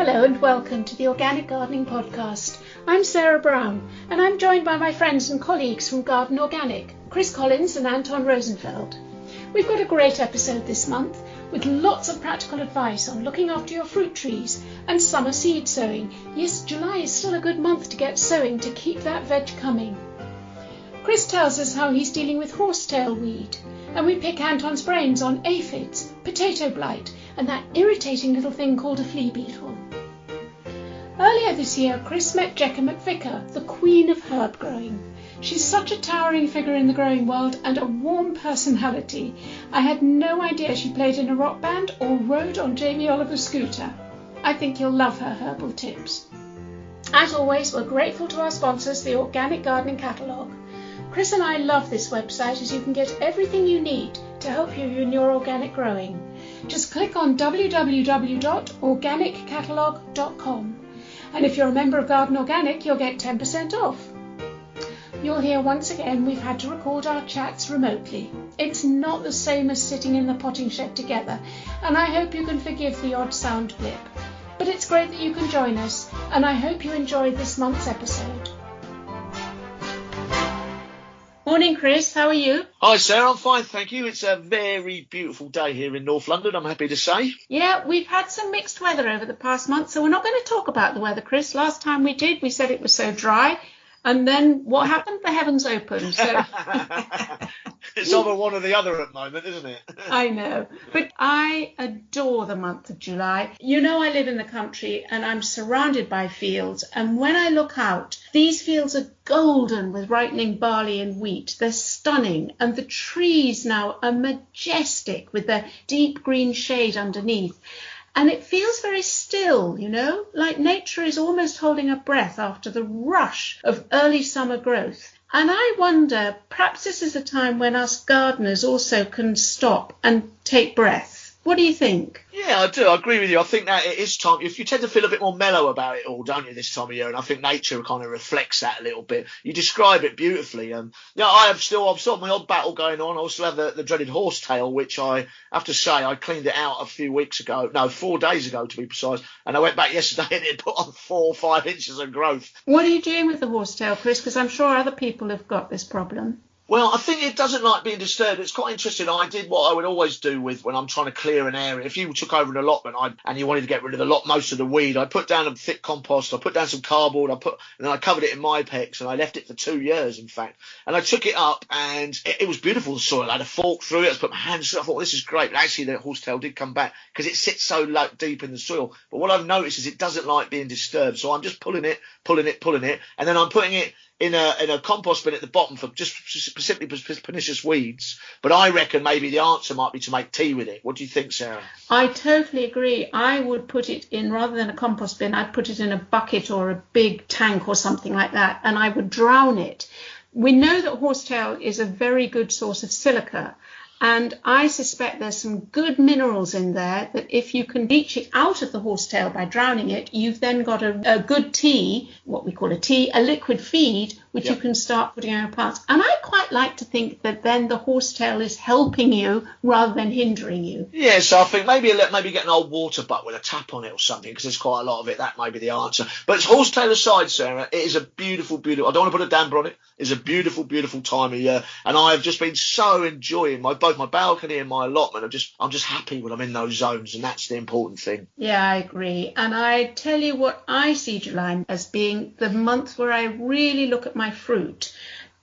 Hello and welcome to the Organic Gardening Podcast. I'm Sarah Brown and I'm joined by my friends and colleagues from Garden Organic, Chris Collins and Anton Rosenfeld. We've got a great episode this month with lots of practical advice on looking after your fruit trees and summer seed sowing. Yes, July is still a good month to get sowing to keep that veg coming. Chris tells us how he's dealing with horsetail weed, and we pick Anton's brains on aphids, potato blight, and that irritating little thing called a flea beetle. Earlier this year, Chris met Jekka McVicar, the queen of herb growing. She's such a towering figure in the growing world and a warm personality. I had no idea she played in a rock band or rode on Jamie Oliver's scooter. I think you'll love her herbal tips. As always, we're grateful to our sponsors, the Organic Gardening Catalogue. Chris and I love this website as you can get everything you need to help you in your organic growing. Just click on www.organiccatalogue.com. And if you're a member of Garden Organic, you'll get 10% off. You'll hear once again we've had to record our chats remotely. It's not the same as sitting in the potting shed together, and I hope you can forgive the odd sound blip. But it's great that you can join us, and I hope you enjoyed this month's episode. Morning, Chris. How are you? Hi, Sarah. I'm fine, thank you. It's a very beautiful day here in North London, I'm happy to say. Yeah, we've had some mixed weather over the past month, so we're not going to talk about the weather, Chris. Last time we did, we said it was so dry. And then what happened? The heavens opened. So it's either one or the other at the moment, isn't it? I know. But I adore the month of July. You know, I live in the country and I'm surrounded by fields. And when I look out, these fields are golden with ripening barley and wheat. They're stunning. And the trees now are majestic with their deep green shade underneath. And it feels very still, you know, like nature is almost holding her breath after the rush of early summer growth. And I wonder, perhaps this is a time when us gardeners also can stop and take breath. What do you think? Yeah, I do. I agree with you. I think that it is time. If you tend to feel a bit more mellow about it all, don't you, this time of year? And I think nature kind of reflects that a little bit. You describe it beautifully. Yeah, I've still my odd battle going on. I still have the dreaded horsetail, which I have to say I cleaned it out a few weeks ago. No, 4 days ago to be precise. And I went back yesterday and it put on 4 or 5 inches of growth. What are you doing with the horsetail, Chris? Because I'm sure other people have got this problem. Well, I think it doesn't like being disturbed. It's quite interesting. I did what I would always do when I'm trying to clear an area. If you took over an allotment and you wanted to get rid of most of the weed, I put down a thick compost, I put down some cardboard, and then I covered it in Mypex, and I left it for 2 years, in fact. And I took it up, and it was beautiful, the soil. I had a fork through it, I put my hands through it. I thought, well, this is great. But actually, the horsetail did come back because it sits so deep in the soil. But what I've noticed is it doesn't like being disturbed. So I'm just pulling it, and then I'm putting it in a compost bin at the bottom for just specifically pernicious weeds. But I reckon maybe the answer might be to make tea with it. What do you think, Sarah? I totally agree. I would put it in, rather than a compost bin, I'd put it in a bucket or a big tank or something like that, and I would drown it. We know that horsetail is a very good source of silica. And I suspect there's some good minerals in there that if you can leach it out of the horsetail by drowning it, you've then got a good tea, what we call a liquid feed, which you can start putting on your plants. And I quite like to think that then the horsetail is helping you rather than hindering you. Yeah, so I think maybe get an old water butt with a tap on it or something, because there's quite a lot of it. That may be the answer. But it's horsetail aside, Sarah, it is a beautiful, beautiful, I don't want to put a damper on it. It's a beautiful, beautiful time of year. And I have just been so enjoying both my balcony and my allotment. I'm just happy when I'm in those zones, and that's the important thing. Yeah, I agree. And I tell you what, I see July as being the month where I really look at my fruit.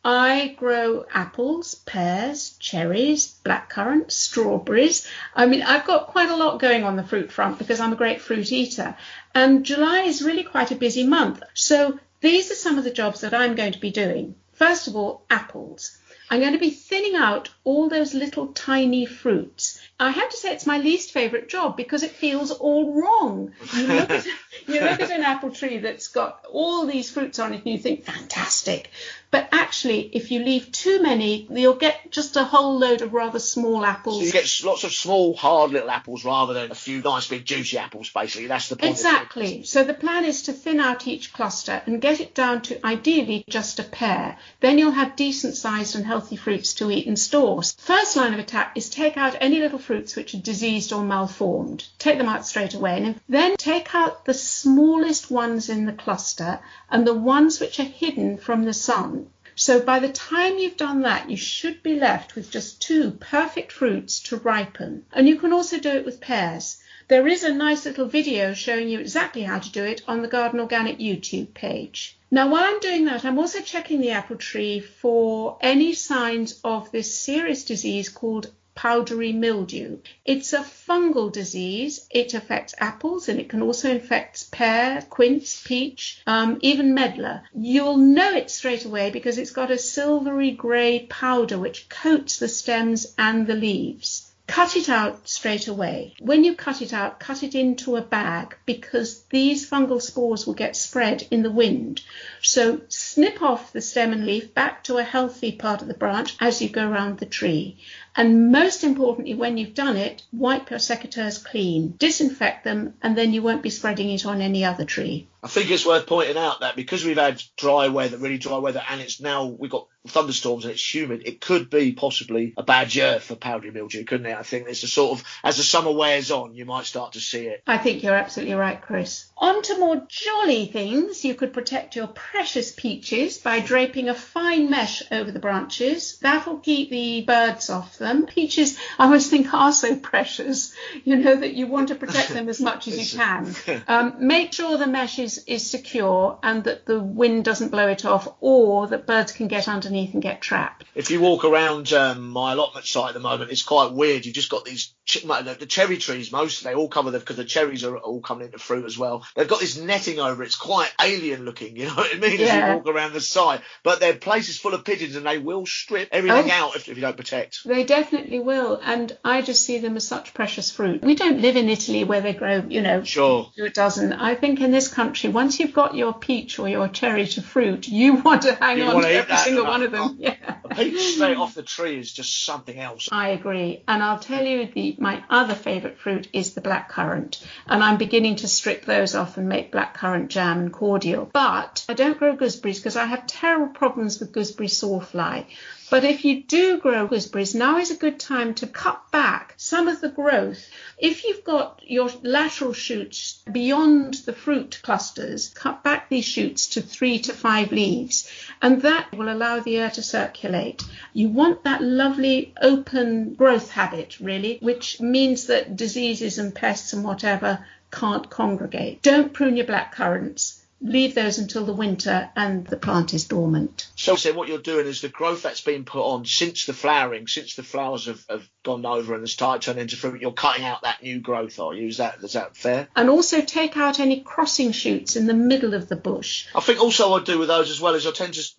I grow apples, pears, cherries, blackcurrant, strawberries. I mean, I've got quite a lot going on the fruit front because I'm a great fruit eater. And July is really quite a busy month. So these are some of the jobs that I'm going to be doing. First of all, apples. I'm going to be thinning out all those little tiny fruits. I have to say it's my least favourite job because it feels all wrong. You look at an apple tree that's got all these fruits on it and you think, fantastic. But actually, if you leave too many, you'll get just a whole load of rather small apples. So you get lots of small, hard little apples rather than a few nice big juicy apples, basically. That's the point. Exactly. So the plan is to thin out each cluster and get it down to ideally just a pair. Then you'll have decent sized and healthy fruits to eat and store. First line of attack is take out any little fruits which are diseased or malformed. Take them out straight away. And then take out the smallest ones in the cluster and the ones which are hidden from the sun. So by the time you've done that, you should be left with just 2 perfect fruits to ripen. And you can also do it with pears. There is a nice little video showing you exactly how to do it on the Garden Organic YouTube page. Now, while I'm doing that, I'm also checking the apple tree for any signs of this serious disease called powdery mildew. It's a fungal disease. It affects apples and it can also infect pear, quince, peach, even medlar. You'll know it straight away because it's got a silvery grey powder which coats the stems and the leaves. Cut it out straight away. When you cut it out, cut it into a bag because these fungal spores will get spread in the wind. So snip off the stem and leaf back to a healthy part of the branch as you go around the tree. And most importantly, when you've done it, wipe your secateurs clean, disinfect them, and then you won't be spreading it on any other tree. I think it's worth pointing out that because we've had dry weather, really dry weather, and it's now we've got thunderstorms and it's humid, it could be possibly a bad year for powdery mildew, couldn't it? I think it's a sort of, as the summer wears on, you might start to see it. I think you're absolutely right, Chris. On to more jolly things. You could protect your precious peaches by draping a fine mesh over the branches. That'll keep the birds off them. Peaches, I always think, are so precious, that you want to protect them as much as you can. Make sure the mesh is secure and that the wind doesn't blow it off or that birds can get underneath and get trapped. If you walk around my allotment site at the moment, it's quite weird. You've just got these the cherry trees, mostly, they all cover them because the cherries are all coming into fruit as well. They've got this netting over it. It's quite alien looking, you know what I mean, as you walk around the site. But their place is full of pigeons and they will strip everything out if you don't protect. They definitely will. And I just see them as such precious fruit. We don't live in Italy where they grow, Sure. a dozen. I think in this country, once you've got your peach or your cherry to fruit, you want to hang on to every single one of them. A peach straight off the tree is just something else. I agree. And I'll tell you, my other favourite fruit is the blackcurrant. And I'm beginning to strip those off and make blackcurrant jam and cordial. But I don't grow gooseberries because I have terrible problems with gooseberry sawfly. But if you do grow gooseberries, now is a good time to cut back some of the growth. If you've got your lateral shoots beyond the fruit clusters, cut back these shoots to 3 to 5 leaves, and that will allow the air to circulate. You want that lovely open growth habit, really, which means that diseases and pests and whatever can't congregate. Don't prune your blackcurrants. Leave those until the winter and the plant is dormant. So what you're doing is the growth that's been put on since the flowering, since the flowers have gone over and started turning into fruit, you're cutting out that new growth, are you? Is that fair? And also take out any crossing shoots in the middle of the bush. I think also what I do with those as well is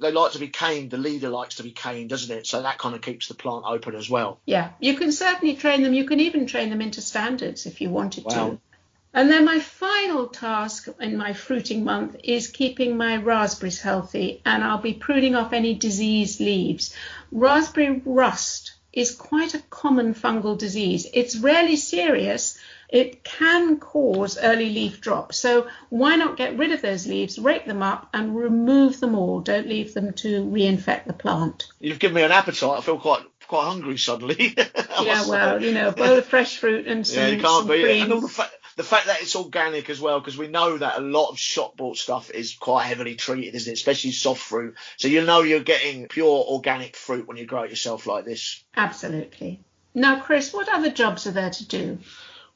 they like to be caned. The leader likes to be caned, doesn't it? So that kind of keeps the plant open as well. Yeah, you can certainly train them. You can even train them into standards if you wanted to. And then my final task in my fruiting month is keeping my raspberries healthy, and I'll be pruning off any diseased leaves. Raspberry rust is quite a common fungal disease. It's rarely serious. It can cause early leaf drop. So why not get rid of those leaves, rake them up and remove them all. Don't leave them to reinfect the plant. You've given me an appetite. I feel quite hungry suddenly. Yeah, well, a bowl of fresh fruit and some, you can't beat it. cream. And all the fact that it's organic as well, because we know that a lot of shop bought stuff is quite heavily treated, isn't it? Especially soft fruit. So you're getting pure organic fruit when you grow it yourself like this. Absolutely. Now, Chris, what other jobs are there to do?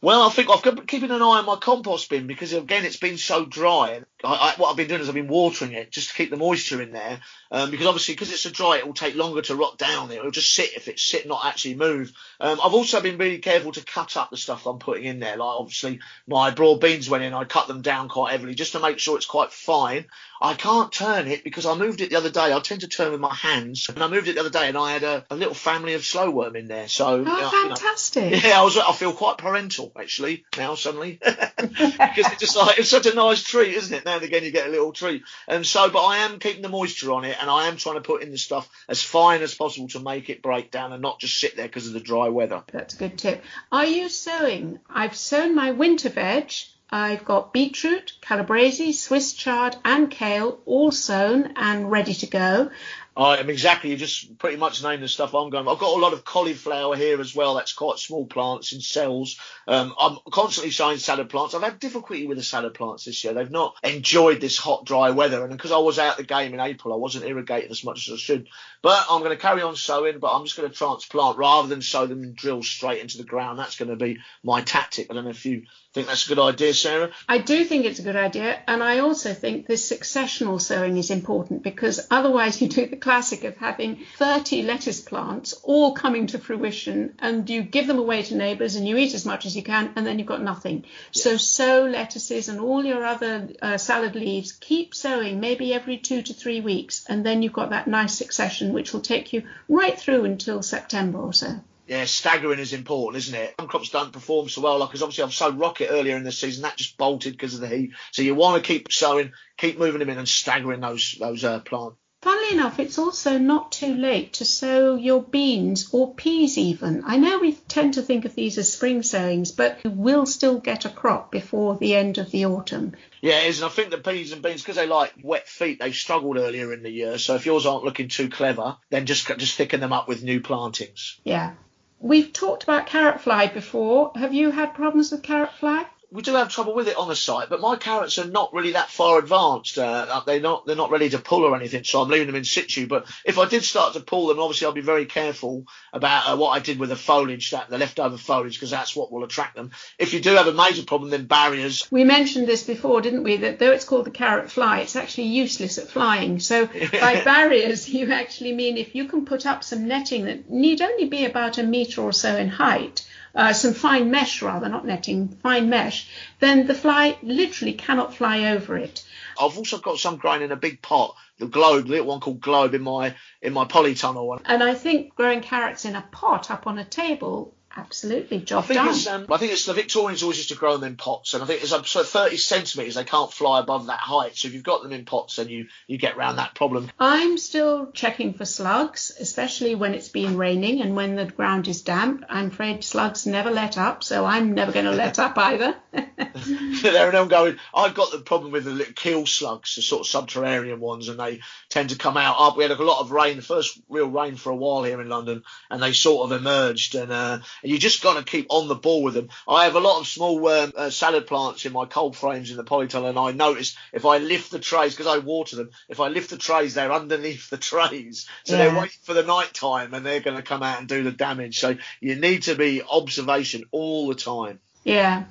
Well, I think I've got keeping an eye on my compost bin because, again, it's been so dry. And what I've been doing is I've been watering it just to keep the moisture in there. Because obviously, because it's so dry, it will take longer to rot down. It will just sit if it's sit, not actually move. I've also been really careful to cut up the stuff I'm putting in there. Like, obviously, my broad beans went in. I cut them down quite heavily just to make sure it's quite fine. I can't turn it because I moved it the other day. I tend to turn with my hands. And I moved it the other day and I had a little family of slowworm in there. So, fantastic. I feel quite parental, actually, now suddenly. Because it's such a nice treat, isn't it? now and again you get a little treat. And so, but I am keeping the moisture on it, and I am trying to put in the stuff as fine as possible to make it break down and not just sit there because of the dry weather. That's a good tip. Are you sowing? I've sown my winter veg. I've got beetroot, calabrese, Swiss chard and kale all sown and ready to go. I am exactly. You just pretty much named the stuff I'm going. I've got a lot of cauliflower here as well. That's quite small plants in cells. I'm constantly sowing salad plants. I've had difficulty with the salad plants this year. They've not enjoyed this hot, dry weather. And because I was out the game in April, I wasn't irrigating as much as I should. But I'm going to carry on sowing, but I'm just going to transplant rather than sow them and drill straight into the ground. That's going to be my tactic. I don't know if you think that's a good idea, Sarah? I do think it's a good idea. And I also think this successional sowing is important, because otherwise you do the classic of having 30 lettuce plants all coming to fruition, and you give them away to neighbours and you eat as much as you can, and then you've got nothing. Yes. So sow lettuces and all your other salad leaves. Keep sowing, maybe every 2 to 3 weeks, and then you've got that nice succession which will take you right through until September or so. Yeah, staggering is important, isn't it? Some crops don't perform so well, because obviously I've sowed rocket earlier in the season. That just bolted because of the heat. So you want to keep sowing, keep moving them in and staggering those plants. Funnily enough, it's also not too late to sow your beans or peas even. I know we tend to think of these as spring sowings, but you will still get a crop before the end of the autumn. Yeah, it is. And I think the peas and beans, because they like wet feet, they've struggled earlier in the year. So if yours aren't looking too clever, then just thicken them up with new plantings. Yeah. We've talked about carrot fly before. Have you had problems with carrot fly? We do have trouble with it on the site, but my carrots are not really that far advanced. They're not ready to pull or anything, so I'm leaving them in situ. But if I did start to pull them, obviously I'll be very careful about what I did with the foliage, the leftover foliage, because that's what will attract them. If you do have a major problem, then barriers. We mentioned this before, didn't we, that though it's called the carrot fly, it's actually useless at flying. So by barriers, you actually mean if you can put up some netting that need only be about 1 metre or so in height, some fine mesh rather, not netting, fine mesh, then the fly literally cannot fly over it. I've also got some growing in a big pot, the globe, the little one called globe in my polytunnel. And I think growing carrots in a pot up on a table, absolutely, job done. I think it's the Victorians always used to grow them in pots, and I think it's up to 30 centimetres. They can't fly above that height. So if you've got them in pots, then you get around that problem. I'm still checking for slugs, especially when it's been raining and when the ground is damp. I'm afraid slugs never let up, so I'm never going to let up either. There and I'm going, I've got the problem with the little keel slugs, the sort of subterranean ones, and they tend to come out up. We had a lot of rain, the first real rain for a while here in London, and they sort of emerged, and you just got to keep on the ball with them. I have a lot of small salad plants in my cold frames in the polytunnel, and I notice if I lift the trays, because I water them, if I lift the trays, they're underneath the trays. So they're waiting for the night time, and they're going to come out and do the damage. So you need to be observation all the time. Yeah.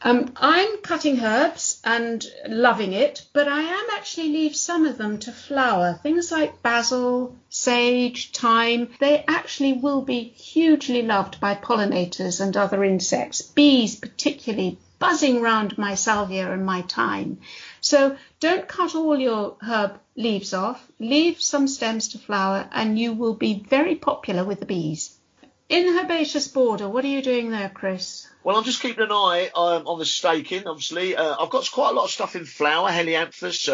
I'm cutting herbs and loving it, but I am actually leave some of them to flower. Things like basil, sage, thyme, they actually will be hugely loved by pollinators and other insects, bees particularly, buzzing round my salvia and my thyme. So don't cut all your herb leaves off, leave some stems to flower, and you will be very popular with the bees. In the herbaceous border, what are you doing there, Chris? Well, I'm just keeping an eye on the staking, obviously. I've got quite a lot of stuff in flower, helianthus,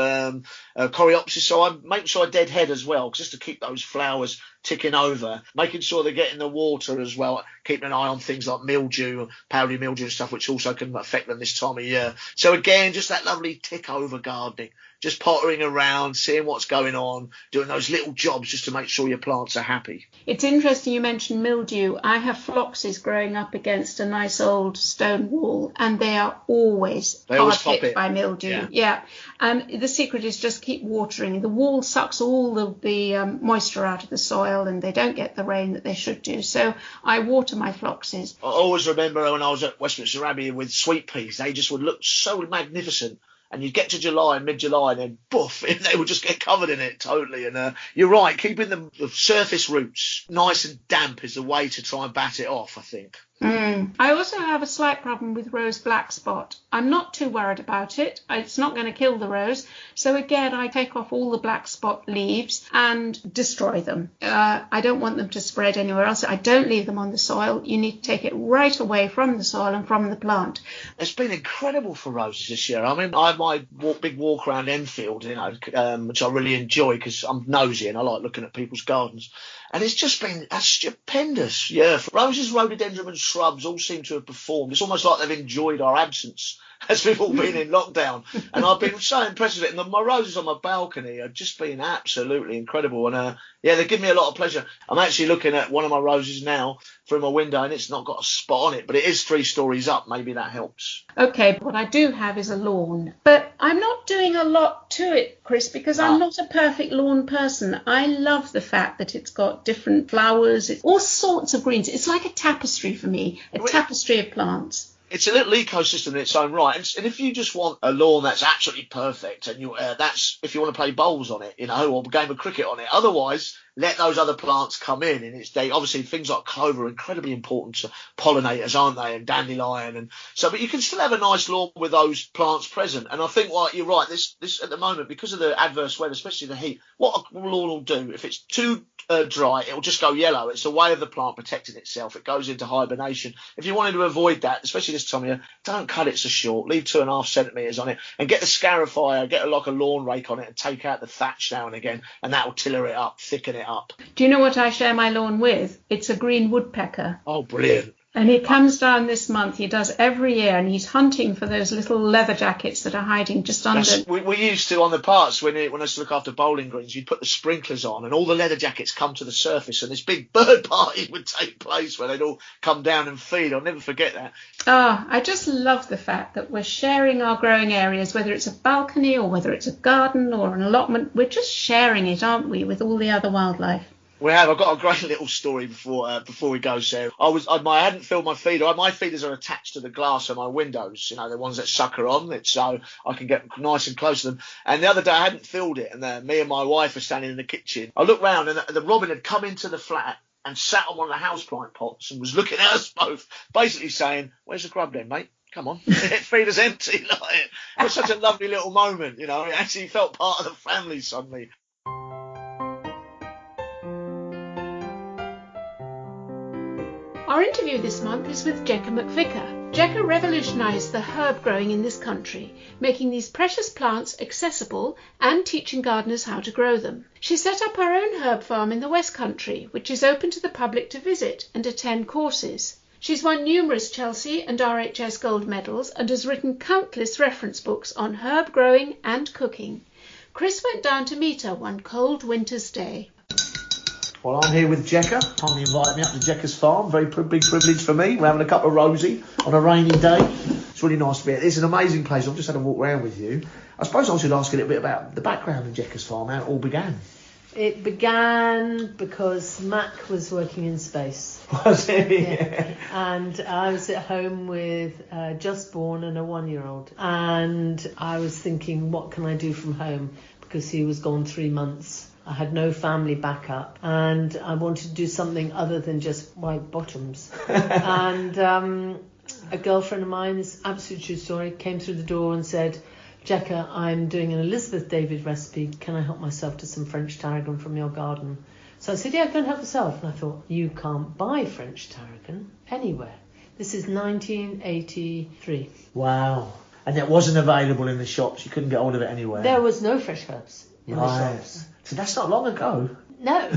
coreopsis, so I'm making sure I deadhead as well, just to keep those flowers ticking over, making sure they're getting the water as well, keeping an eye on things like mildew, powdery mildew and stuff, which also can affect them this time of year. So again, just that lovely tick over gardening, just pottering around, seeing what's going on, doing those little jobs just to make sure your plants are happy. It's interesting you mentioned mildew. I have phloxes growing up against a nice old stone wall, and they are always hard hit by mildew. Yeah. The secret is just keep watering. The wall sucks all the moisture out of the soil, and they don't get the rain that they should do. So I water my phloxes. I always remember when I was at Westminster Abbey with sweet peas, they just would look so magnificent. And you'd get to July, mid-July, and then boof, they would just get covered in it totally. And you're right, keeping the surface roots nice and damp is the way to try and bat it off, I think. I also have a slight problem with rose black spot. I'm not too worried about it. It's not going to kill the rose. So again, I take off all the black spot leaves and destroy them. I don't want them to spread anywhere else. I don't leave them on the soil. You need to take it right away from the soil and from the plant. It's been incredible for roses this year. I mean, I have my big walk around Enfield, which I really enjoy because I'm nosy and I like looking at people's gardens. And it's just been a stupendous year. Roses, rhododendron and shrubs all seem to have performed. It's almost like they've enjoyed our absence as we've all been in lockdown. And I've been so impressed with it. And my roses on my balcony have just been absolutely incredible. And they give me a lot of pleasure. I'm actually looking at one of my roses now through my window and it's not got a spot on it, but it is 3 stories up. Maybe that helps. Okay, what I do have is a lawn, but I'm not doing a lot to it, Chris, because I'm not a perfect lawn person. I love the fact that it's got different flowers, it's all sorts of greens. It's like a tapestry for me, a tapestry of plants. It's a little ecosystem in its own right. And if you just want a lawn that's absolutely perfect, and that's if you want to play bowls on it, or a game of cricket on it. Otherwise, let those other plants come in. And obviously things like clover are incredibly important to pollinators, aren't they? And dandelion. But you can still have a nice lawn with those plants present. And I think, you're right. This at the moment, because of the adverse weather, especially the heat, what a lawn will do, if it's too dry, it will just go yellow. It's a way of the plant protecting itself. It goes into hibernation. If you wanted to avoid that, especially this time of year, don't cut it so short. Leave 2.5 centimetres on it and get the scarifier, get a lawn rake on it and take out the thatch now and again, and that will tiller it up, thicken it up. Do you know what I share my lawn with? It's a green woodpecker. Oh, brilliant. And he comes down this month. He does every year, and he's hunting for those little leather jackets that are hiding just under. We used to on the parks when I used to look after bowling greens. You'd put the sprinklers on, and all the leather jackets come to the surface, and this big bird party would take place where they'd all come down and feed. I'll never forget that. I just love the fact that we're sharing our growing areas, whether it's a balcony or whether it's a garden or an allotment. We're just sharing it, aren't we, with all the other wildlife. We have. I've got a great little story before we go, Sarah. I hadn't filled my feeder. My feeders are attached to the glass of my windows, the ones that sucker on it, so I can get nice and close to them. And the other day I hadn't filled it, and me and my wife were standing in the kitchen. I looked round, and the robin had come into the flat and sat on one of the houseplant pots and was looking at us both, basically saying, "Where's the grub then, mate? Come on." Feeder's empty. It was such a lovely little moment, It actually felt part of the family suddenly. Our interview this month is with Jekka McVicar. Jekka revolutionised the herb growing in this country, making these precious plants accessible and teaching gardeners how to grow them. She set up her own herb farm in the West Country, which is open to the public to visit and attend courses. She's won numerous Chelsea and RHS gold medals and has written countless reference books on herb growing and cooking. Chris went down to meet her one cold winter's day. Well, I'm here with Jekka. Finally invited me up to Jekka's farm. Very big privilege for me. We're having a cup of rosy on a rainy day. It's really nice to be here. It's an amazing place. I've just had a walk around with you. I suppose I should ask a little bit about the background of Jekka's farm, how it all began. It began because Mac was working in space. Was it? Yeah. And I was at home with just born and a 1-year-old. And I was thinking, what can I do from home? Because he was gone 3 months. I had no family backup, and I wanted to do something other than just white bottoms. And a girlfriend of mine, this absolute true story, came through the door and said, "Jekka, I'm doing an Elizabeth David recipe. Can I help myself to some French tarragon from your garden?" So I said, "Yeah, go and help yourself." And I thought, you can't buy French tarragon anywhere. This is 1983. Wow. And it wasn't available in the shops. You couldn't get hold of it anywhere. There was no fresh herbs in the shops. So that's not long ago. No.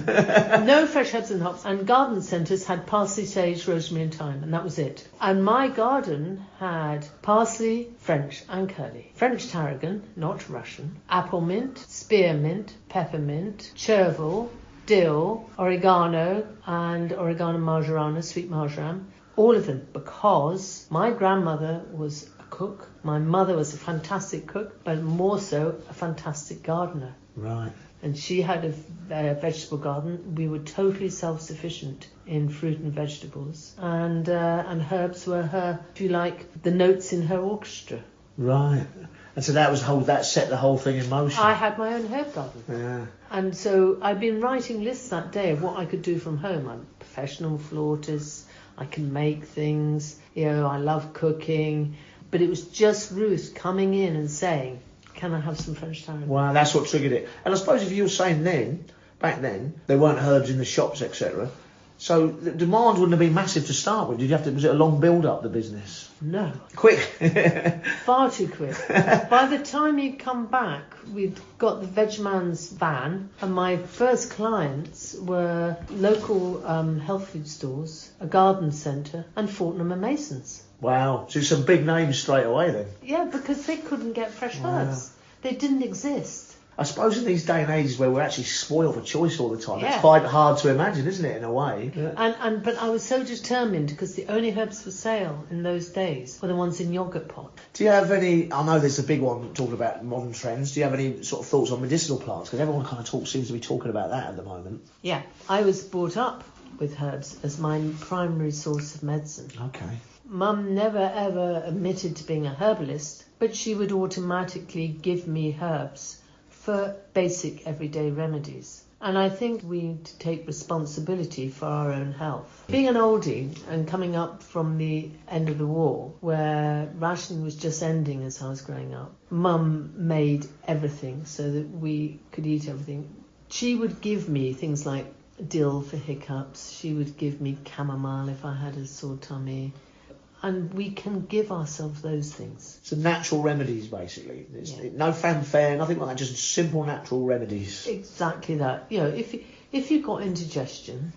No fresh herbs and hops. And garden centres had parsley, sage, rosemary and thyme, and that was it. And my garden had parsley, French and curly. French tarragon, not Russian. Apple mint, spearmint, peppermint, chervil, dill, oregano and oregano marjorana, sweet marjoram. All of them, because my grandmother was a cook. My mother was a fantastic cook, but more so a fantastic gardener. Right. And she had a vegetable garden. We were totally self-sufficient in fruit and vegetables. And herbs were her, if you like, the notes in her orchestra. Right. And so that set the whole thing in motion. I had my own herb garden. Yeah. And so I'd been writing lists that day of what I could do from home. I'm a professional flautist. I can make things, I love cooking. But it was just Ruth coming in and saying, can I have some French taro? Wow, that's what triggered it. And I suppose if you were saying back then, there weren't herbs in the shops, etc. So the demand wouldn't have been massive to start with. Was it a long build-up, the business? No. Quick. Far too quick. By the time he'd come back, we'd got the Vegman's van, and my first clients were local health food stores, a garden centre, and Fortnum and Masons. Wow. So some big names straight away then. Yeah, because they couldn't get fresh herbs. They didn't exist. I suppose in these day and ages where we're actually spoiled for choice all the time, Yeah. it's quite hard to imagine, isn't it, in a way? Yeah. But I was so determined because the only herbs for sale in those days were the ones in yoghurt pot. Do you have any, I know there's a big one talking about modern trends, do you have any sort of thoughts on medicinal plants? Because everyone kind of seems to be talking about that at the moment. Yeah, I was brought up with herbs as my primary source of medicine. Okay. Mum never ever admitted to being a herbalist, but she would automatically give me herbs for basic everyday remedies. And I think we need to take responsibility for our own health. Being an oldie and coming up from the end of the war, where rationing was just ending as I was growing up, Mum made everything so that we could eat everything. She would give me things like dill for hiccups. She would give me chamomile if I had a sore tummy. And we can give ourselves those things. So natural remedies, basically. No fanfare, nothing like that, just simple natural remedies. Exactly that. If you've got indigestion,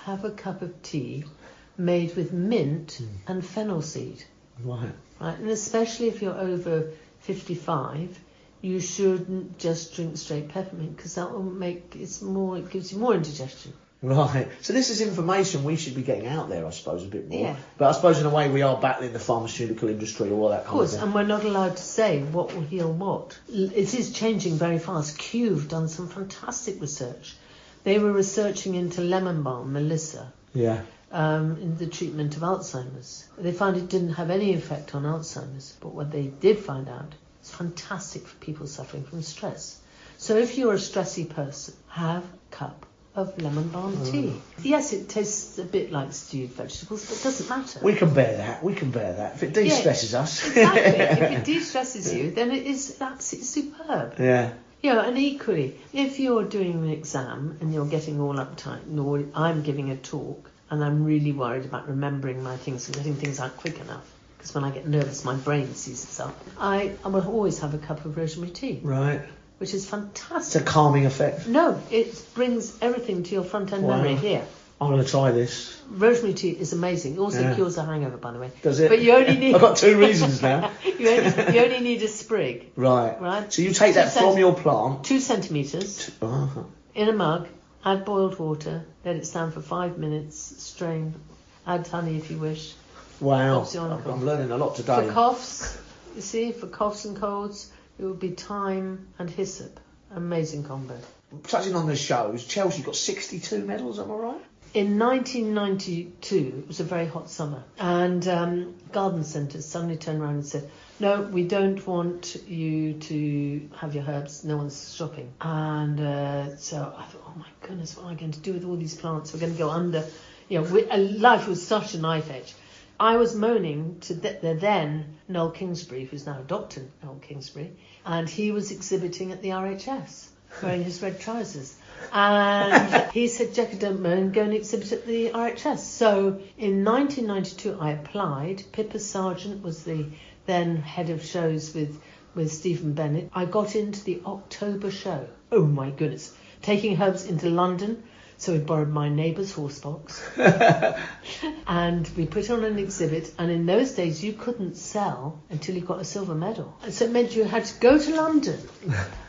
have a cup of tea made with mint and fennel seed. Right. And especially if you're over 55, you shouldn't just drink straight peppermint because that will it gives you more indigestion. Right. So this is information we should be getting out there, I suppose, a bit more. Yeah. But I suppose in a way we are battling the pharmaceutical industry or all that kind of thing. Of course, and we're not allowed to say what will heal what. It is changing very fast. Kew have done some fantastic research. They were researching into lemon balm, Melissa, in the treatment of Alzheimer's. They found it didn't have any effect on Alzheimer's, but what they did find out is fantastic for people suffering from stress. So if you're a stressy person, have a cup of lemon balm tea. Yes, it tastes a bit like stewed vegetables, but it doesn't matter. We can bear that. If it de-stresses us. Exactly. If it de-stresses you, then it is absolutely superb. Yeah. And equally, if you're doing an exam and you're getting all uptight, or I'm giving a talk and I'm really worried about remembering my things and getting things out quick enough, because when I get nervous, my brain sees itself, I will always have a cup of rosemary tea. Right. Which is fantastic. It's a calming effect. No, it brings everything to your front end memory here. I'm going to try this. Rosemary tea is amazing. It also cures a hangover, by the way. Does it? But you only need... I've got 2 reasons now. you only need a sprig. Right. So you take that from your plant. 2 centimetres in a mug, add boiled water, let it stand for 5 minutes, strain, add honey if you wish. Wow. I'm learning a lot today. For coughs, for coughs and colds, it would be thyme and hyssop. Amazing combo. Touching on the shows, Chelsea got 62 medals, am I right? In 1992, it was a very hot summer, and garden centres suddenly turned around and said, no, we don't want you to have your herbs, no one's shopping. And so I thought, oh my goodness, what am I going to do with all these plants? We're going to go under, life was such a knife edge. I was moaning to the then Noel Kingsbury, who's now Dr. Noel Kingsbury, and he was exhibiting at the RHS, wearing his red trousers. And he said, Jekka, don't moan, go and exhibit at the RHS. So in 1992, I applied. Pippa Sargent was the then head of shows with Stephen Bennett. I got into the October show. Oh my goodness. Taking herbs into London. So we borrowed my neighbour's horse box and we put on an exhibit, and in those days you couldn't sell until you got a silver medal. And so it meant you had to go to London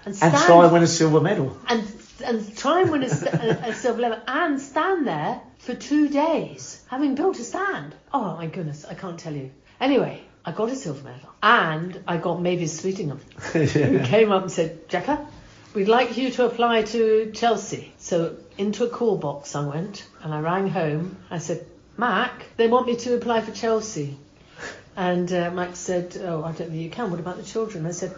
and try and win a silver medal. And try and win a silver medal and stand there for 2 days, having built a stand. Oh my goodness, I can't tell you. Anyway, I got a silver medal and I got Mavis Sweetingham, who came up and said, Jekka, we'd like you to apply to Chelsea. So into a call box I went and I rang home. I said, Mac, they want me to apply for Chelsea. And Mac said, oh, I don't think you can. What about the children? I said,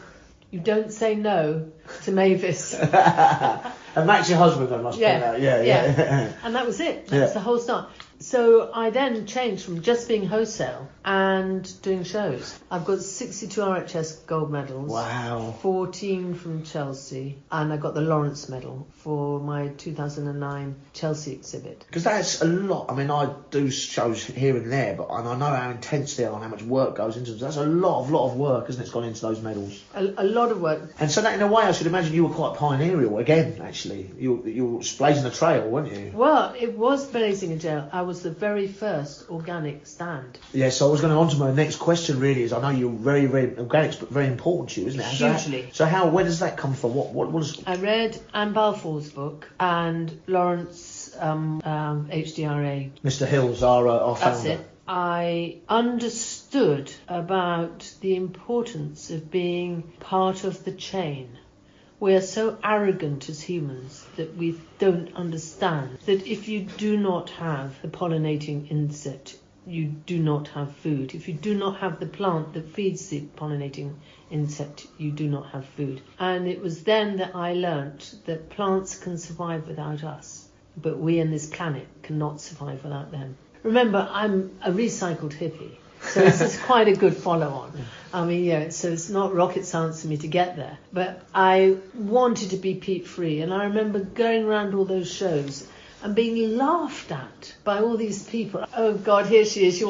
you don't say no to Mavis. And Mac's your husband, I must point out. Yeah. And that was it. That was the whole start. So I then changed from just being wholesale and doing shows. I've got 62 RHS gold medals. Wow. 14 from Chelsea, and I got the Lawrence Medal for my 2009 Chelsea exhibit. Because that's a lot. I mean, I do shows here and there, and I know how intense they are and how much work goes into them. So that's a lot of work, isn't it? It's gone into those medals. A lot of work. And so that, in a way, I should imagine you were quite pioneerial again. Actually, you were blazing the trail, weren't you? Well, it was blazing a trail. I was the very first organic stand. Yeah. So I was going on to my next question. Really, is I know you're very, very organic, but very important to you, isn't it? Hugely. So where does that come from? What was? I read Anne Balfour's book and Lawrence HDRA. Mr. Hills, our founder. That's it. I understood about the importance of being part of the chain. We are so arrogant as humans that we don't understand that if you do not have the pollinating insect, you do not have food. If you do not have the plant that feeds the pollinating insect, you do not have food. And it was then that I learnt that plants can survive without us, but we and this planet cannot survive without them. Remember, I'm a recycled hippie, so this is quite a good follow-on. I mean, yeah, so it's not rocket science for me to get there. But I wanted to be peat-free, and I remember going around all those shows and being laughed at by all these people. Oh God, here she is. She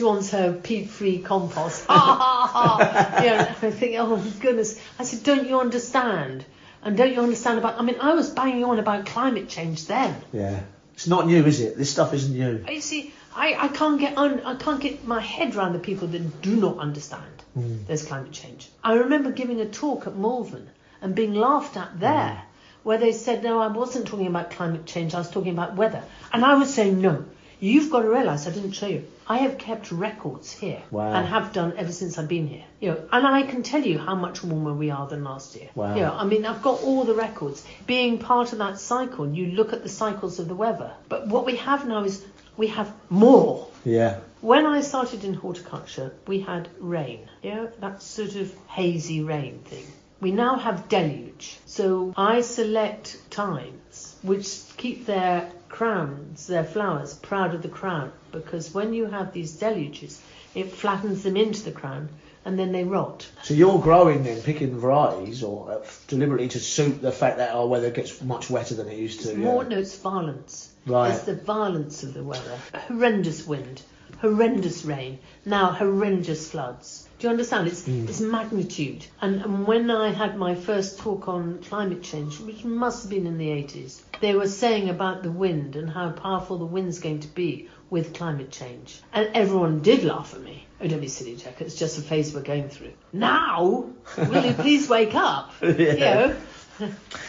wants her peat-free compost. Ha ha ha! Yeah, I think, oh goodness. I said, don't you understand? And don't you understand about? I mean, I was banging on about climate change then. Yeah, it's not new, is it? This stuff isn't new. You see, I can't get my head around the people that do not understand there's climate change. I remember giving a talk at Malvern and being laughed at there. Where they said, no, I wasn't talking about climate change, I was talking about weather. And I was saying, no, you've got to realise, I didn't show you, I have kept records here. Wow. And have done ever since I've been here. You know, and I can tell you how much warmer we are than last year. Wow. You know, I mean, I've got all the records. Being part of that cycle, you look at the cycles of the weather. But what we have now is we have more. Yeah. When I started in horticulture, we had rain. You know, that sort of hazy rain thing. We now have deluge, so I select times which keep their crowns, their flowers, proud of the crown, because when you have these deluges, it flattens them into the crown and then they rot. So you're growing then, picking varieties, or deliberately to suit the fact that our weather gets much wetter than it used to? No, it's violence. Right. It's the violence of the weather. Horrendous wind, horrendous rain, now horrendous floods. Do you understand? It's magnitude. And when I had my first talk on climate change, which must have been in the 80s, they were saying about the wind and how powerful the wind's going to be with climate change. And everyone did laugh at me. Oh, don't be silly, Jekka. It's just a phase we're going through. Now, will you please wake up? Yeah. You know?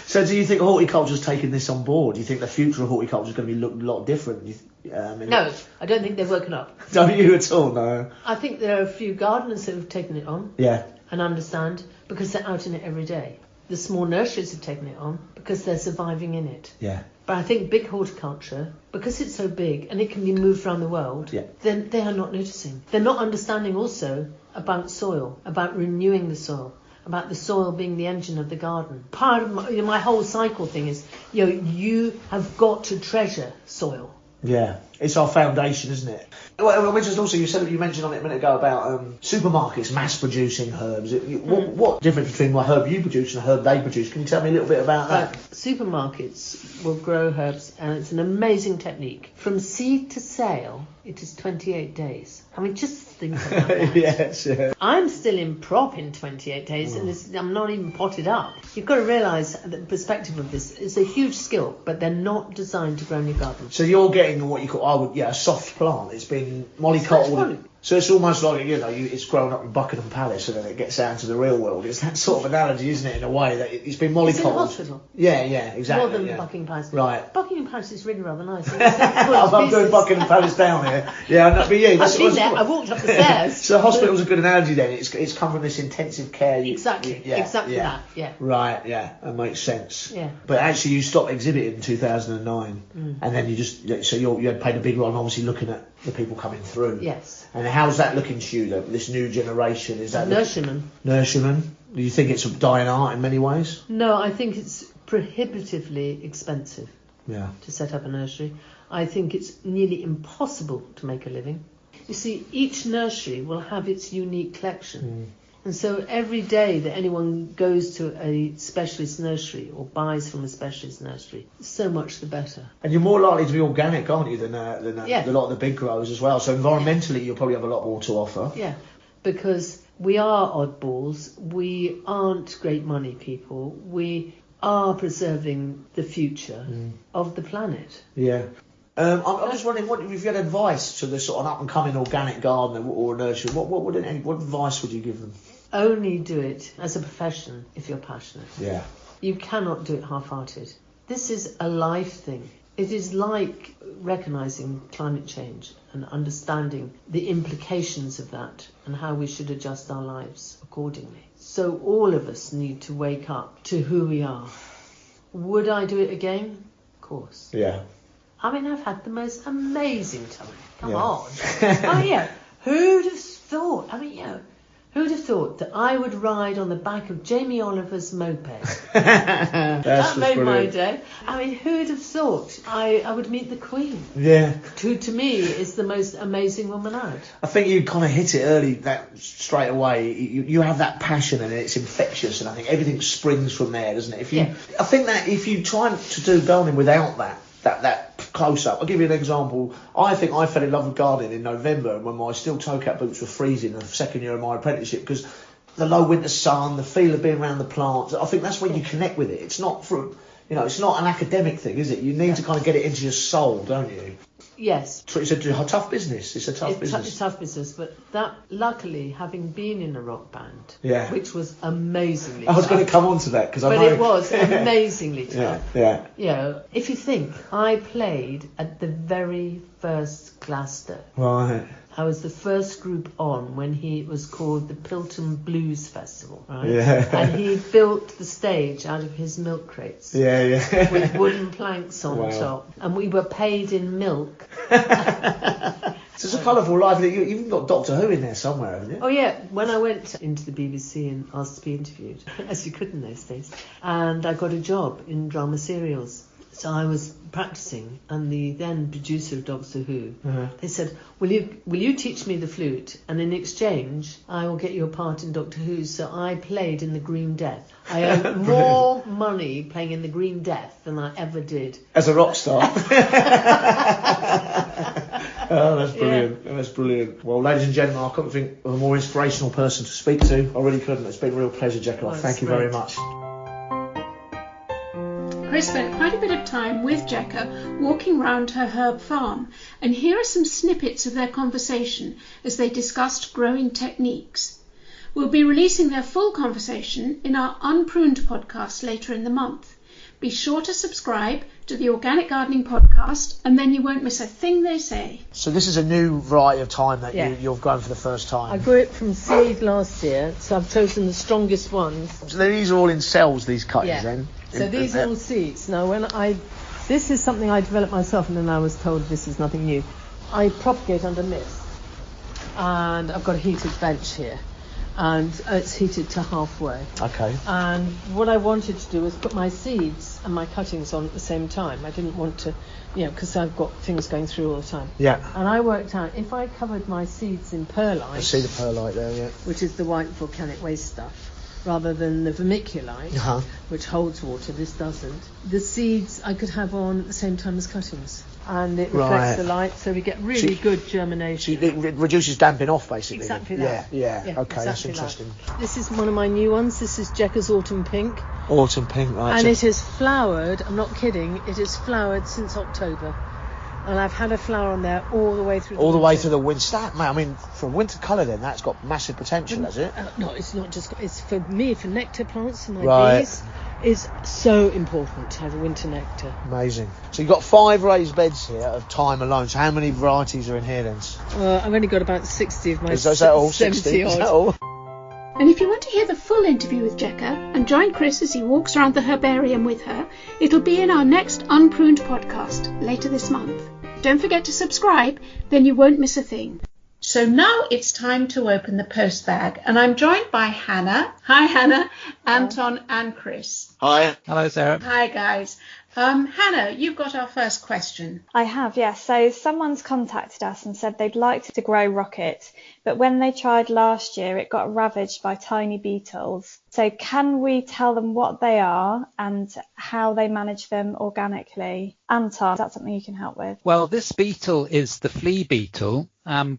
So do you think horticulture's taking this on board? Do you think the future of horticulture is going to be a lot different? No, I don't think they've woken up. Don't you at all, no? I think there are a few gardeners who have taken it on. Yeah. And understand, because they're out in it every day. The small nurseries have taken it on because they're surviving in it. Yeah. But I think big horticulture, because it's so big and it can be moved around the world, then they are not noticing. They're not understanding also about soil, about renewing the soil, about the soil being the engine of the garden. Part of my whole cycle thing is, you have got to treasure soil. Yeah, it's our foundation, isn't it? Well, which is also, you mentioned on it a minute ago about supermarkets mass producing herbs. What difference between what herb you produce and a herb they produce? Can you tell me a little bit about that? Supermarkets will grow herbs, and it's an amazing technique. From seed to sale, it is 28 days. I mean, just think about that. Yes, yeah. I'm still in prop in 28 days, and I'm not even potted up. You've got to realise the perspective of this. It's a huge skill, but they're not designed to grow in your garden. So you're getting what you call, a soft plant. It's been mollycoddled. So it's almost like, it's grown up in Buckingham Palace and then it gets out to the real world. It's that sort of analogy, isn't it, in a way, that it's been mollycoddled. It's in hospital. Yeah, exactly. More than Buckingham Palace. Right. Buckingham Palace is really rather nice. I'm doing Buckingham Palace down here. Yeah, but I've been there. I walked up the stairs. So hospital's a good analogy then. It's come from this intensive care. Exactly that, yeah. Right, yeah, that makes sense. Yeah. But actually you stopped exhibiting in 2009 and then you had played a big role in obviously looking at the people coming through. Yes. And how's that looking to you, this new generation? Is that Nurseryman. Do you think it's a dying art in many ways? No, I think it's prohibitively expensive to set up a nursery. I think it's nearly impossible to make a living. You see, each nursery will have its unique collection. And so every day that anyone goes to a specialist nursery or buys from a specialist nursery, so much the better. And you're more likely to be organic, aren't you, than a lot of the big growers as well. So environmentally, you'll probably have a lot more to offer. Yeah, because we are oddballs. We aren't great money people. We are preserving the future of the planet. Yeah. I'm just wondering, what if you had advice to the sort of up-and-coming organic gardener or nursery, what advice would you give them? Only do it as a profession if you're passionate. Yeah. You cannot do it half-hearted. This is a life thing. It is like recognising climate change and understanding the implications of that and how we should adjust our lives accordingly. So all of us need to wake up to who we are. Would I do it again? Of course. Yeah. I mean, I've had the most amazing time. Come Yeah. on. Oh, yeah. Who'd have thought? I mean, who'd have thought that I would ride on the back of Jamie Oliver's moped? That made my day. I mean, who'd have thought I would meet the Queen? Yeah. Who, to me, is the most amazing woman out. I think you kind of hit it early, that straight away. You have that passion and it's infectious, and I think everything springs from there, doesn't it? I think that if you try to do gardening without that close up. I'll give you an example. I think I fell in love with gardening in November when my steel toe cap boots were freezing in the second year of my apprenticeship, because the low winter sun, the feel of being around the plants, I think that's when you connect with it. It's not it's not an academic thing, is it? You need to kind of get it into your soul, don't you? Yes. It's a tough business. It's a tough business. It's a tough business, but that, luckily, having been in a rock band, which was amazingly I was tough. going to come on to that, because But it was amazingly tough. Yeah. You know, if you think, I played at the very first Glasgow. Right. I was the first group on when it was called the Pilton Blues Festival, right? Yeah. And he built the stage out of his milk crates. Yeah. With wooden planks on top. And we were paid in milk. So it's a colourful life. You've even got Doctor Who in there somewhere, haven't you? Oh, yeah. When I went into the BBC and asked to be interviewed, as you could in those days, and I got a job in drama serials. So I was practicing, and the then producer of Doctor Who, they said, will you teach me the flute? And in exchange, I will get you a part in Doctor Who. So I played in the Green Death. I earned more money playing in the Green Death than I ever did. As a rock star. Oh, that's brilliant. Yeah. That's brilliant. Well, ladies and gentlemen, I couldn't think of a more inspirational person to speak to. I really couldn't. It's been a real pleasure, Jekka. Thank you very much. Chris spent quite a bit of time with Jekka walking round her herb farm, and here are some snippets of their conversation as they discussed growing techniques. We'll be releasing their full conversation in our Unpruned podcast later in the month. Be sure to subscribe to the Organic Gardening Podcast, and then you won't miss a thing they say. So this is a new variety of thyme that you've grown for the first time. I grew it from seed last year, so I've chosen the strongest ones. So these are all in cells, these cuttings then? So these are all seeds. Now, this is something I developed myself, and then I was told this is nothing new. I propagate under mist, and I've got a heated bench here, and it's heated to halfway. Okay. And what I wanted to do was put my seeds and my cuttings on at the same time. I didn't want to, because I've got things going through all the time. Yeah. And I worked out, if I covered my seeds in perlite... I see the perlite there, yeah. Which is the white volcanic waste stuff, rather than the vermiculite, which holds water. This doesn't. The seeds I could have on at the same time as cuttings, and it reflects the light, so we get really good germination. So it reduces damping off, basically. Exactly that. Yeah. Okay, exactly that's interesting. This is one of my new ones. This is Jekka's Autumn Pink. Autumn Pink, right. And it has flowered, I'm not kidding, it has flowered since October. And I've had a flower on there all the way through the winter. All the way through the winter. I mean, for winter colour then, that's got massive potential, has it? No, it's not just... It's for me, for nectar plants and my bees. It's so important to have a winter nectar. Amazing. So you've got 5 raised beds here of thyme alone. So how many varieties are in here then? I've only got about 60 of my 70 odd. Is that all? And if you want to hear the full interview with Jekka and join Chris as he walks around the herbarium with her, it'll be in our next Unpruned podcast later this month. Don't forget to subscribe, then you won't miss a thing. So now it's time to open the post bag, and I'm joined by Hannah. Hi, Hannah, Anton, and Chris. Hi. Hello, Sarah. Hi, guys. Hannah, you've got our first question. I have, yes. So someone's contacted us and said they'd like to grow rocket, but when they tried last year, it got ravaged by tiny beetles. So can we tell them what they are and how they manage them organically? Anton, is that something you can help with? Well, this beetle is the flea beetle.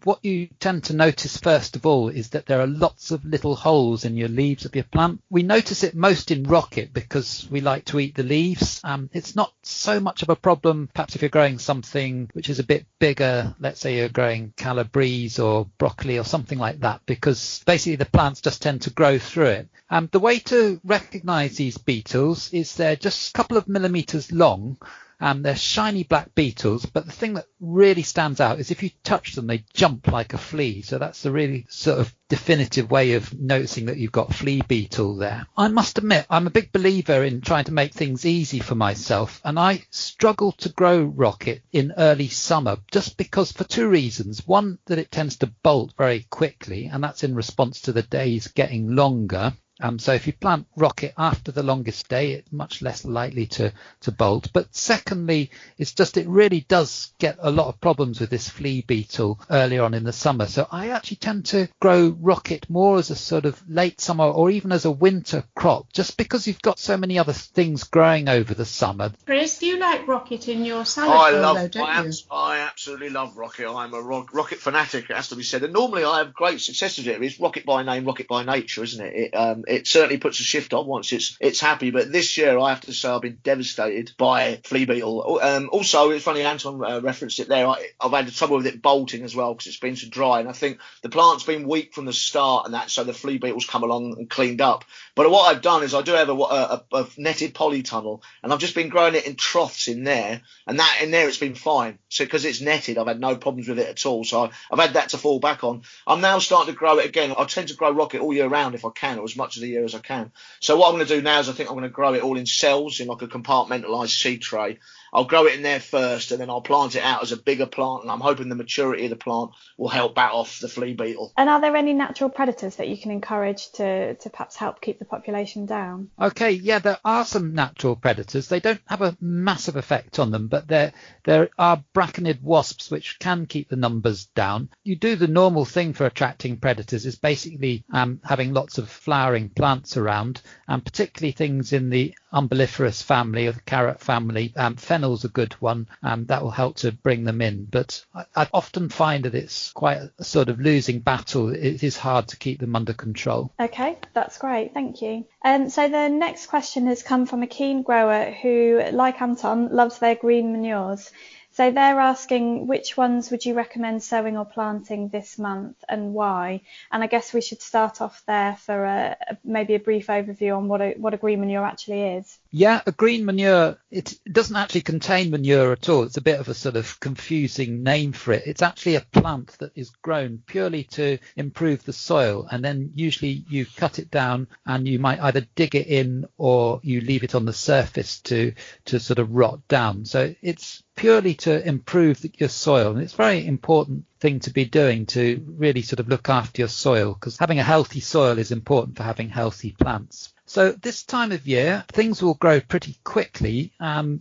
What you tend to notice first of all is that there are lots of little holes in your leaves of your plant. We notice it most in rocket because we like to eat the leaves. It's not so much of a problem perhaps if you're growing something which is a bit bigger, let's say you're growing calabrese or broccoli or something like that, because basically the plants just tend to grow through it. The way to recognize these beetles is they're just a couple of millimeters long. They're shiny black beetles, but the thing that really stands out is if you touch them, they jump like a flea. So that's the really sort of definitive way of noticing that you've got flea beetle there. I must admit, I'm a big believer in trying to make things easy for myself, and I struggle to grow rocket in early summer just because for two reasons. One, that it tends to bolt very quickly, and that's in response to the days getting longer. So if you plant rocket after the longest day, it's much less likely to bolt. But secondly, it's just it really does get a lot of problems with this flea beetle earlier on in the summer. So I actually tend to grow rocket more as a sort of late summer or even as a winter crop, just because you've got so many other things growing over the summer. Chris, you like rocket in your salad bowl, though, don't you? I absolutely love rocket. I'm a rocket fanatic, it has to be said. And normally I have great success with it. It's rocket by name, rocket by nature, isn't it? It certainly puts a shift on once it's happy. But this year, I have to say, I've been devastated by flea beetle. Also, it's funny, Anton referenced it there. I've had trouble with it bolting as well because it's been so dry. And I think the plant's been weak from the start and that, so the flea beetles come along and cleaned up. But what I've done is I do have a netted polytunnel, and I've just been growing it in troughs in there. And that in there, it's been fine. So because it's netted, I've had no problems with it at all. So I've had that to fall back on. I'm now starting to grow it again. I tend to grow rocket all year round if I can, or as much of the year as I can. So what I'm going to do now is I think I'm going to grow it all in cells in like a compartmentalised seed tray. I'll grow it in there first, and then I'll plant it out as a bigger plant, and I'm hoping the maturity of the plant will help bat off the flea beetle. And are there any natural predators that you can encourage to perhaps help keep the population down? Okay, yeah, there are some natural predators. They don't have a massive effect on them, but there are braconid wasps which can keep the numbers down. You do the normal thing for attracting predators is basically having lots of flowering plants around, and particularly things in the umbelliferous family or the carrot family. Fennel's a good one, that will help to bring them in. But I often find that it's quite a sort of losing battle. It is hard to keep them under control. Okay, that's great. Thank you. So the next question has come from a keen grower who, like Anton, loves their green manures. So they're asking, which ones would you recommend sowing or planting this month and why? And I guess we should start off there for maybe a brief overview on what a green manure actually is. Yeah, a green manure, it doesn't actually contain manure at all. It's a bit of a sort of confusing name for it. It's actually a plant that is grown purely to improve the soil. And then usually you cut it down and you might either dig it in or you leave it on the surface to sort of rot down. So it's purely to improve your soil. And it's a very important thing to be doing to really sort of look after your soil, because having a healthy soil is important for having healthy plants. So this time of year, things will grow pretty quickly.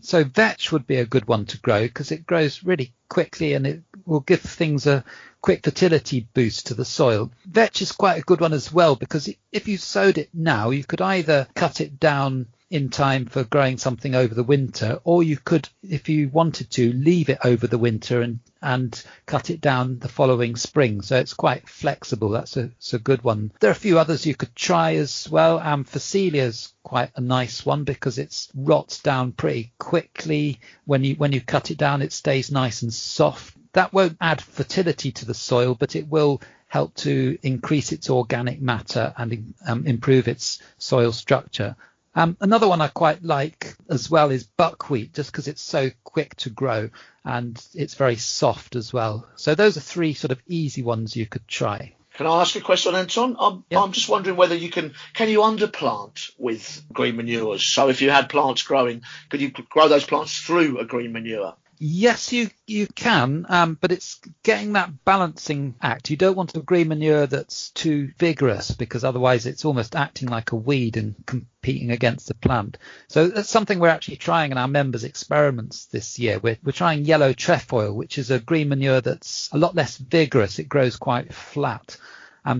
So vetch would be a good one to grow because it grows really quickly and it will give things a quick fertility boost to the soil. Vetch is quite a good one as well because if you sowed it now, you could either cut it down in time for growing something over the winter, or you could, if you wanted to, leave it over the winter and cut it down the following spring. So it's quite flexible. That's a good one. There are a few others you could try as well. Phacelia quite a nice one because it rots down pretty quickly. When you cut it down, it stays nice and soft. That won't add fertility to the soil, but it will help to increase its organic matter and improve its soil structure. Another one I quite like as well is buckwheat, just because it's so quick to grow and it's very soft as well. So those are three sort of easy ones you could try. Can I ask a question, Anton? I'm just wondering whether you can you underplant with green manures? So if you had plants growing, could you grow those plants through a green manure? Yes, you can, but it's getting that balancing act. You don't want a green manure that's too vigorous, because otherwise it's almost acting like a weed and competing against the plant. So that's something we're actually trying in our members' experiments this year. We're trying yellow trefoil, which is a green manure that's a lot less vigorous. It grows quite flat.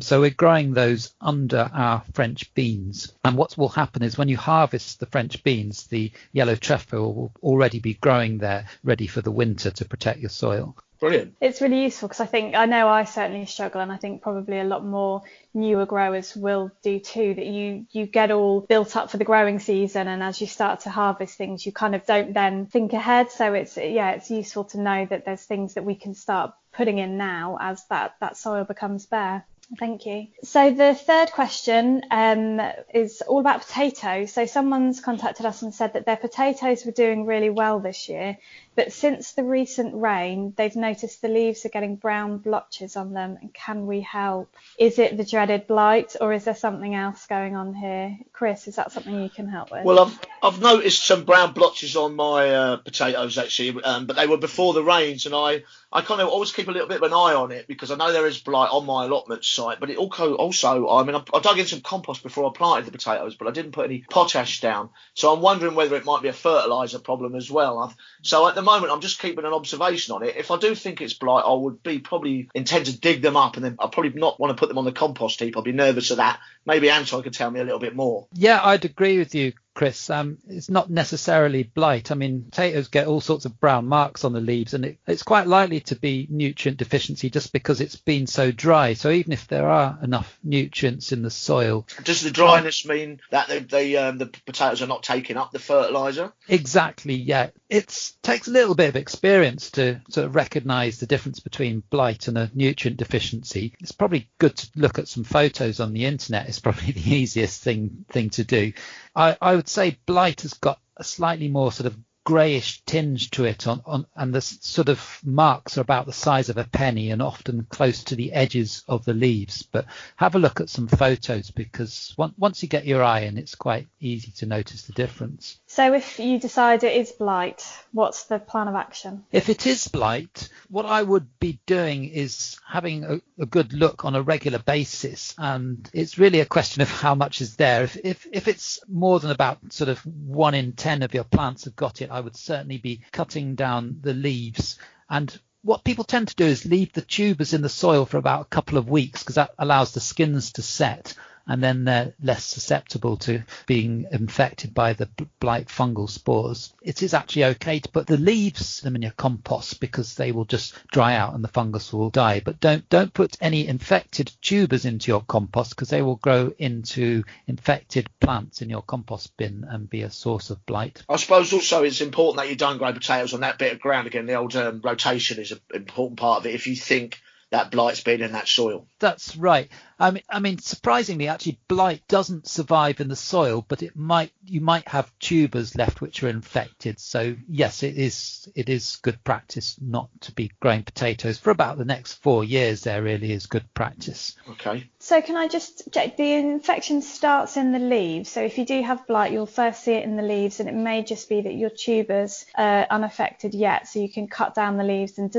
So we're growing those under our French beans. And what will happen is when you harvest the French beans, the yellow trefoil will already be growing there, ready for the winter to protect your soil. Brilliant. It's really useful because I know I certainly struggle, and I think probably a lot more newer growers will do too, that you get all built up for the growing season, and as you start to harvest things, you kind of don't then think ahead. So it's useful to know that there's things that we can start putting in now as that soil becomes bare. Thank you. So the third question is all about potatoes. So someone's contacted us and said that their potatoes were doing really well this year, but since the recent rain, they've noticed the leaves are getting brown blotches on them. And can we help? Is it the dreaded blight, or is there something else going on here? Chris, is that something you can help with? Well, I've noticed some brown blotches on my potatoes actually, but they were before the rains, and I kind of always keep a little bit of an eye on it because I know there is blight on my allotment site. But it also I mean, I dug in some compost before I planted the potatoes, but I didn't put any potash down. So I'm wondering whether it might be a fertiliser problem as well. So at the moment, I'm just keeping an observation on it. If I do think it's blight, I would probably intend to dig them up, and then I'll probably not want to put them on the compost heap. I'll be nervous of that. Maybe Anton could tell me a little bit more. Yeah, I'd agree with you, Chris. It's not necessarily blight. I mean, potatoes get all sorts of brown marks on the leaves, and it's quite likely to be nutrient deficiency just because it's been so dry. So even if there are enough nutrients in the soil. Does the dryness mean that the potatoes are not taking up the fertiliser? Exactly, yeah. It takes a little bit of experience to sort of recognise the difference between blight and a nutrient deficiency. It's probably good to look at some photos on the internet. It's probably the easiest thing to do. I would say blight has got a slightly more sort of greyish tinge to it and the sort of marks are about the size of a penny and often close to the edges of the leaves. But have a look at some photos, because once you get your eye in, it's quite easy to notice the difference. So if you decide it is blight, what's the plan of action? If it is blight, what I would be doing is having a good look on a regular basis, and it's really a question of how much is there. If it's more than about sort of 1 in 10 of your plants have got it, I would certainly be cutting down the leaves. And what people tend to do is leave the tubers in the soil for about a couple of weeks, because that allows the skins to set, and then they're less susceptible to being infected by the blight fungal spores. It is actually okay to put the leaves in your compost, because they will just dry out and the fungus will die. But don't put any infected tubers into your compost, because they will grow into infected plants in your compost bin and be a source of blight. I suppose also it's important that you don't grow potatoes on that bit of ground. Again, the old rotation is an important part of it if you think that blight's been in that soil. That's right. I mean, surprisingly, actually, blight doesn't survive in the soil, but you might have tubers left which are infected. So yes, it is good practice not to be growing potatoes for about the next 4 years. There really is good practice. Okay. So can I just check, the infection starts in the leaves. So if you do have blight, you'll first see it in the leaves, and it may just be that your tubers are unaffected yet, so you can cut down the leaves. And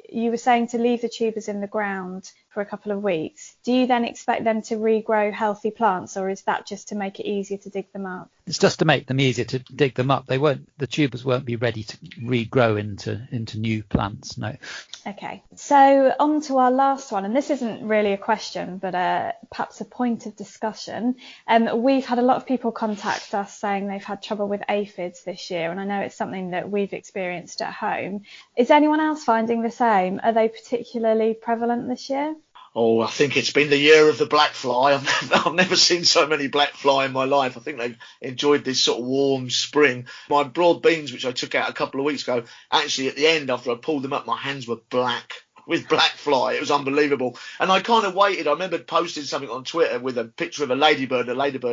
you were saying to leave the tubers in the ground for a couple of weeks. Do you then expect them to regrow healthy plants, or is that just to make it easier to dig them up? It's just to make them easier to dig them up. The tubers won't be ready to regrow into new plants, no. Okay, so on to our last one, and this isn't really a question, but perhaps a point of discussion. We've had a lot of people contact us saying they've had trouble with aphids this year, and I know it's something that we've experienced at home. Is anyone else finding the same? Are they particularly prevalent this year? Oh, I think it's been the year of the black fly. I've never seen so many black fly in my life. I think they've enjoyed this sort of warm spring. My broad beans, which I took out a couple of weeks ago, actually at the end, after I pulled them up, my hands were black with black fly. It was unbelievable. And I kind of waited. I remember posting something on Twitter with a picture of a ladybird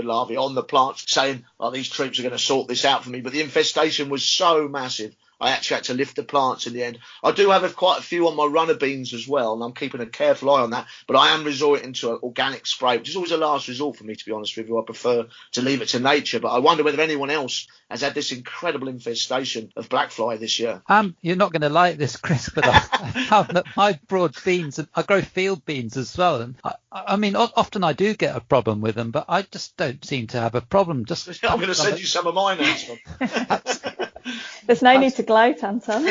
larvae on the plants, saying, oh, these troops are going to sort this out for me. But the infestation was so massive, I actually had to lift the plants in the end. I do have quite a few on my runner beans as well, and I'm keeping a careful eye on that. But I am resorting to an organic spray, which is always a last resort for me, to be honest with you. I prefer to leave it to nature. But I wonder whether anyone else has had this incredible infestation of black fly this year. You're not going to like this, Chris, but I found that my broad beans, I grow field beans as well. And I mean, often I do get a problem with them, but I just don't seem to have a problem. I'm going to send you some of mine, Anton. There's no need to gloat, Anton.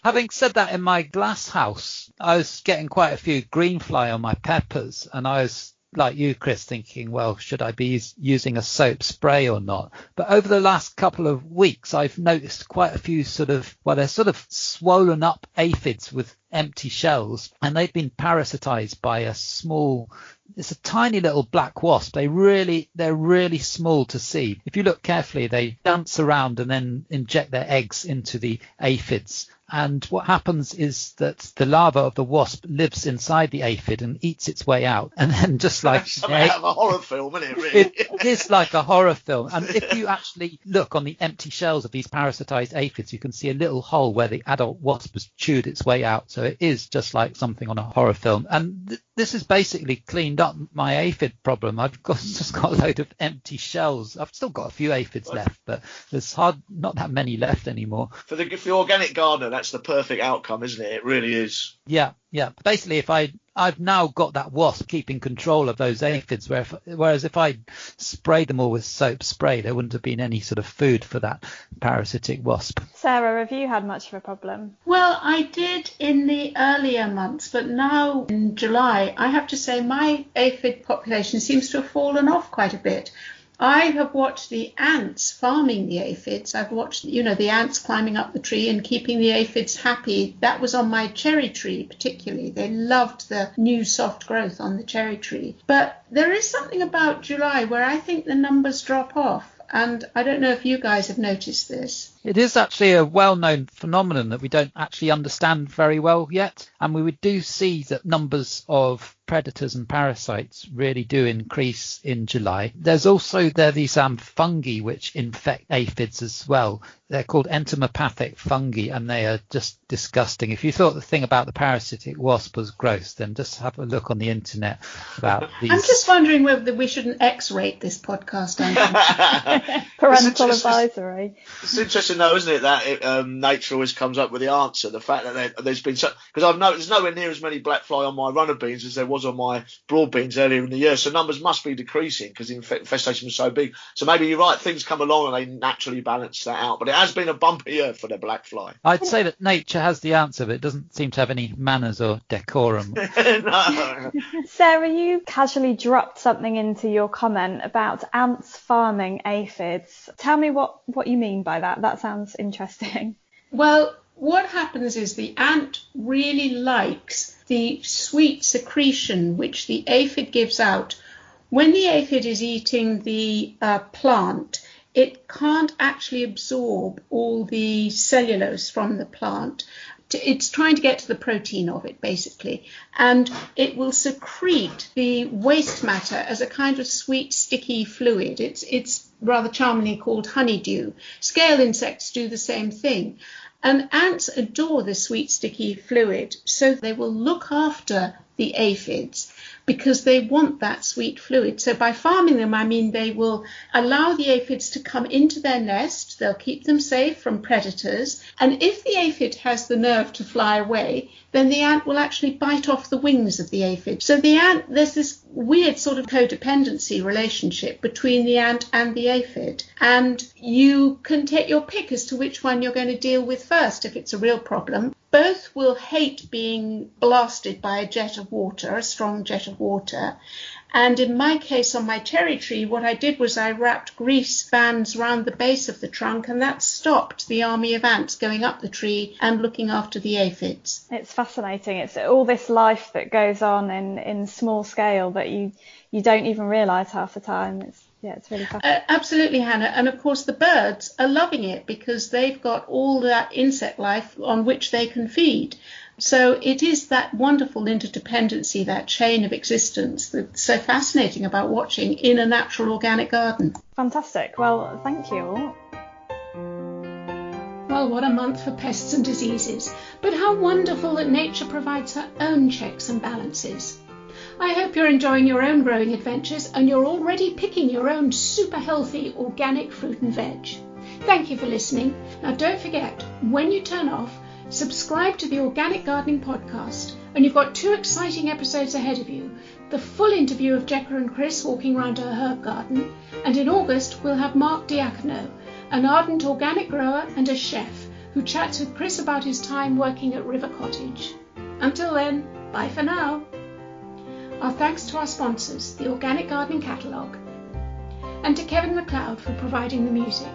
Having said that, in my glass house, I was getting quite a few green fly on my peppers, and I was, like you, Chris, thinking, well, should I be using a soap spray or not? But over the last couple of weeks, I've noticed quite a few they're sort of swollen up aphids with empty shells, and they've been parasitized by it's a tiny little black wasp. They're really small to see. If you look carefully, they dance around and then inject their eggs into the aphids. And what happens is that the larva of the wasp lives inside the aphid and eats its way out. And then just like something out of a horror film, isn't it, really? It is like a horror film. And if you actually look on the empty shells of these parasitized aphids, you can see a little hole where the adult wasp has chewed its way out. So it is just like something on a horror film. And this has basically cleaned up my aphid problem. I've just got a load of empty shells. I've still got a few aphids left, but there's not that many left anymore. For the organic gardener, that's the perfect outcome, isn't it? It really is. Yeah. Basically, if I've now got that wasp keeping control of those aphids, whereas if I sprayed them all with soap spray, there wouldn't have been any sort of food for that parasitic wasp. Sarah, have you had much of a problem? Well, I did in the earlier months, but now in July, I have to say my aphid population seems to have fallen off quite a bit. I have watched the ants farming the aphids. I've watched, the ants climbing up the tree and keeping the aphids happy. That was on my cherry tree particularly. They loved the new soft growth on the cherry tree. But there is something about July where I think the numbers drop off. And I don't know if you guys have noticed this. It is actually a well-known phenomenon that we don't actually understand very well yet. And we do see that numbers of predators and parasites really do increase in July. There's also these fungi which infect aphids as well. They're called entomopathic fungi, and they are just disgusting. If you thought the thing about the parasitic wasp was gross, then just have a look on the internet about these. I'm just wondering whether we shouldn't X-rate this podcast, Andy. Parental advisory. It's interesting though, isn't it, that nature always comes up with the answer. The fact that there's been because I've noticed there's nowhere near as many black fly on my runner beans as there was on my broad beans earlier in the year. So numbers must be decreasing because the infestation was so big. So maybe you're right, things come along and they naturally balance that out. But it has been a bumpy year for the black fly. I'd say that nature has the answer, but it doesn't seem to have any manners or decorum. No. Sarah, you casually dropped something into your comment about ants farming aphids. Tell me what you mean by that. That sounds interesting. Well, what happens is the ant really likes the sweet secretion which the aphid gives out. When the aphid is eating the plant, it can't actually absorb all the cellulose from the plant. It's trying to get to the protein of it, basically. And it will secrete the waste matter as a kind of sweet, sticky fluid. It's rather charmingly called honeydew. Scale insects do the same thing. And ants adore the sweet, sticky fluid, so they will look after the aphids because they want that sweet fluid. So by farming them, I mean they will allow the aphids to come into their nest. They'll keep them safe from predators. And if the aphid has the nerve to fly away, then the ant will actually bite off the wings of the aphid. So there's this weird sort of codependency relationship between the ant and the aphid. And you can take your pick as to which one you're going to deal with first if it's a real problem. Both will hate being blasted by a jet of water, a strong jet of water. And in my case, on my cherry tree, what I did was I wrapped grease bands round the base of the trunk, and that stopped the army of ants going up the tree and looking after the aphids. It's fascinating. It's all this life that goes on in small scale that you don't even realise half the time. It's really fascinating. Absolutely, Hannah. And of course, the birds are loving it because they've got all that insect life on which they can feed. So it is that wonderful interdependency, that chain of existence that's so fascinating about watching in a natural organic garden. Fantastic. Well, thank you all. Well, what a month for pests and diseases, but how wonderful that nature provides her own checks and balances. I hope you're enjoying your own growing adventures and you're already picking your own super healthy organic fruit and veg. Thank you for listening. Now don't forget, when you turn off, subscribe to the Organic Gardening Podcast, and you've got 2 exciting episodes ahead of you. The full interview of Jekka and Chris walking around her herb garden, and in August we'll have Mark Diacono, an ardent organic grower and a chef, who chats with Chris about his time working at River Cottage. Until then, bye for now. Our thanks to our sponsors, the Organic Gardening Catalogue, and to Kevin MacLeod for providing the music.